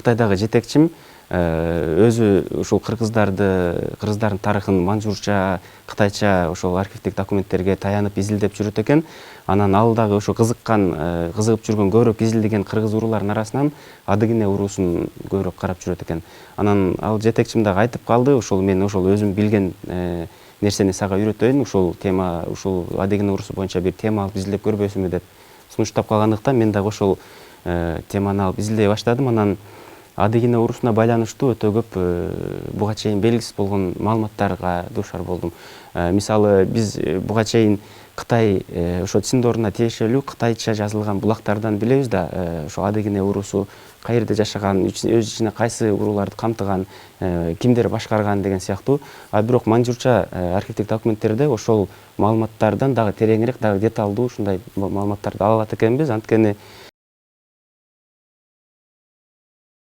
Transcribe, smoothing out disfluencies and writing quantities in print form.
Кытайдагы жетекчим өзү ушул кыргыздардын тарыхын манжурча, кытайча ошол архивдик документтерге таянып изилдеп жүрөт экен. Анан ал дагы ошо кызыгып жүргөн көбүрөөк изилдеген кыргыз уруулардын арасынан Адыгине уруусун көбүрөөк карап жүрөт экен. Анан ал жетекчим дагы айтып калды, мен ошол өзүм билген нерсени сага үйрөтөйүн, ушул Адыгине уруусу боюнча бир тема алып изилдеп көрбөйсүңбү деп сунуштап калгандыктан мен дагы ошол теманы алып изилдей баштадым. Анан Адыгине уруусуна байланыштуу өтө көп буга чейин белгисиз болгон маалыматтарга дуушар болдум. Мисалы, биз буга чейин Кытай ошо Циндоруна тиешелүү кытайча жазылган булактардан билебиз да, ошо Адыгине уруусу каерде жашаган, өз ичине кайсы урууларды камтыган, кимдер башкарган деген сыяктуу. А бирок манжурча архивдик документтерде ошол маалыматтардан дагы тереңирээк, дагы деталдуу ушундай маалыматтарды ала алат экенбиз. Анткени